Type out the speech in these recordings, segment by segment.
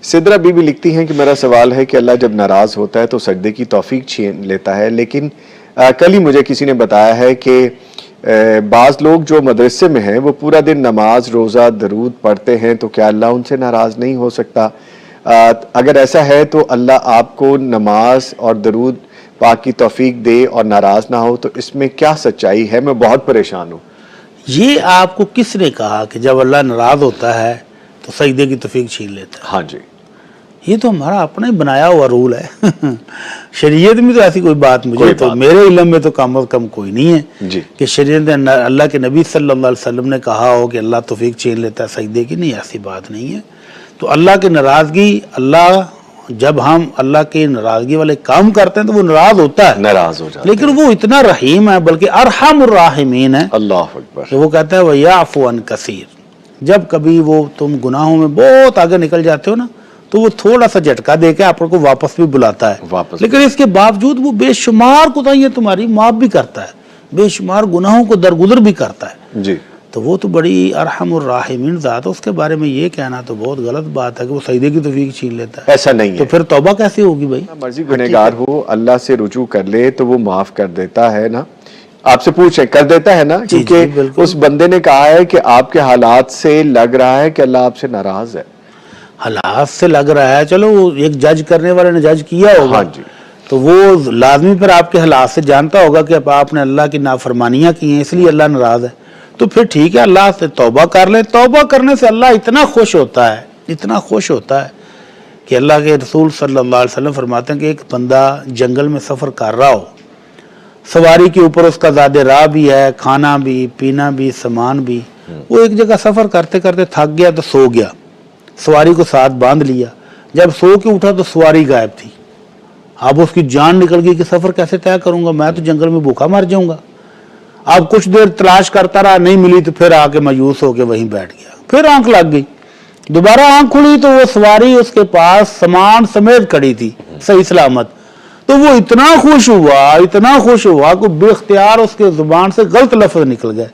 सिद्रा बीबी लिखती हैं कि मेरा सवाल है कि अल्लाह जब नाराज़ होता है तो सजदे की तौफीक छीन लेता है, लेकिन कल ही मुझे किसी ने बताया है कि बाज़ लोग जो मदरसे में हैं वो पूरा दिन नमाज रोज़ा दरूद पढ़ते हैं, तो क्या अल्लाह उनसे नाराज़ नहीं हो सकता? अगर ऐसा है तो अल्लाह आपको नमाज और दरूद पाक की तौफीक दे और नाराज़ ना हो, तो इसमें क्या सच्चाई है? मैं बहुत परेशान हूँ। ये आपको किसने कहा कि जब अल्लाह नाराज़ होता है तो सजदे की तौफीक छीन लेता है? हाँ जी, ये तो हमारा अपना ही बनाया हुआ रूल है। शरीयत में तो ऐसी कोई बात मुझे तो मेरे इल्म में तो कम अज़ कम कोई नहीं है जी। कि शरीयत में अल्लाह के नबी सल्लल्लाहु अलैहि वसल्लम ने कहा हो कि अल्लाह तौफीक छीन लेता है सजदे की। नहीं, ऐसी बात नहीं है। तो अल्लाह की नाराज़गी, अल्लाह जब हम अल्लाह की नाराज़गी वाले काम करते हैं तो वो नाराज़ होता है, नाराज़ हो जाता है, लेकिन वो इतना रहीम है, बल्कि अरहमुर राहिमीन है। अल्लाह अकबर। तो वो कहता है वयाफ़ु अन कसीर। जब कभी वो तुम गुनाहों में बहुत आगे निकल जाते हो ना, तो वो थोड़ा सा झटका देके आपको वापस भी बुलाता है, लेकिन इसके बावजूद वो बेशुमार कोताहियां तुम्हारी माफ भी करता है, बेशुमार गुनाहों को दरगुजर भी करता है जी। तो वो तो बड़ी अरहमुर राहिमीन ज़ात है। उसके बारे में ये कहना तो बहुत गलत बात है कि वो सजदे की तौफीक छीन लेता है। ऐसा नहीं है। तो फिर तौबा कैसे होगी भाई? मर्जी गुनहगार हो, अल्लाह से रुजू कर ले तो वो माफ कर देता है ना। आपसे पूछे कर देता है ना, क्योंकि उस बंदे ने कहा है कि आपके हालात से लग रहा है कि अल्लाह आपसे नाराज है। हालात से लग रहा है, चलो एक जज करने वाले ने जज किया होगा। हाँ जी। तो वो लाजमी पर आपके हालात से जानता होगा कि आपने अल्लाह की नाफरमानियां की हैं, इसलिए अल्लाह नाराज है। तो फिर ठीक है, अल्लाह से तौबा कर ले। तौबा करने से अल्लाह इतना खुश होता है, इतना खुश होता है कि अल्लाह के रसूल सल्लल्लाहु अलैहि वसल्लम फरमाते हैं कि एक बंदा जंगल में सफ़र कर रहा हो, सवारी के ऊपर उसका ज़्यादा राह भी है, खाना भी, पीना भी, सामान भी। वो एक जगह सफ़र करते करते थक गया तो सो गया, सवारी को साथ बांध लिया। जब सो के उठा तो सवारी गायब थी। अब उसकी जान निकल गई कि सफ़र कैसे तय करूँगा, मैं तो जंगल में भूखा मर जाऊँगा। अब कुछ देर तलाश करता रहा, नहीं मिली तो फिर आके मायूस होके वहीं बैठ गया। फिर आंख लग गई, दोबारा आंख खुली तो वो सवारी उसके पास सामान समेत खड़ी थी सही सलामत। तो वो इतना खुश हुआ कि बेख्तियार उसके जुबान से गलत लफ्ज निकल गए।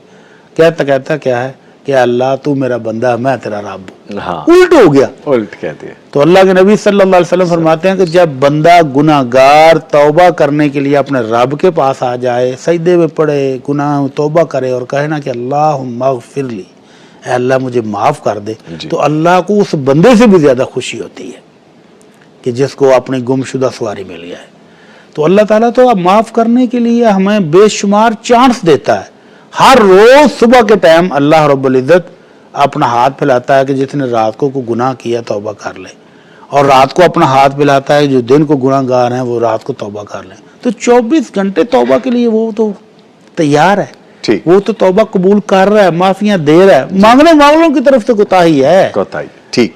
कहता क्या है कि अल्लाह तू मेरा बंदा, मैं तेरा रब। हाँ। उल्ट हो गया, उल्ट कहते हैं। तो अल्लाह के नबी सल्लल्लाहु अलैहि वसल्लम फरमाते हैं कि जब बंदा गुनाहगार तौबा करने के लिए अपने रब के पास आ जाए, सजदे में पड़े, गुनाह तौबा करे और कहे ना कि अल्लाहुम्मा ग़फ़िरली, ऐ अल्लाह मुझे माफ़ कर दे, तो अल्लाह को उस बंदे से भी ज़्यादा खुशी होती है कि जिसको अपनी गुमशुदा सवारी मिल गया है। तो अल्लाह ताला तो अब माफ़ करने के लिए हमें बेशुमार चांस देता है। हर रोज़ सुबह के टाइम अल्लाह रब्बुल इज़्ज़त अपना हाथ फैलाता है कि जिसने रात को गुनाह किया तौबा कर ले, और रात को अपना हाथ फैलाता है जो दिन को गुनाहगार हैं वो रात को तौबा कर लें। तो 24 घंटे तौबा के लिए वो तो तैयार है, वो तो तौबा कबूल कर रहा है, माफियां दे रहा है। मांगने वालों की तरफ से कोताही है। ठीक।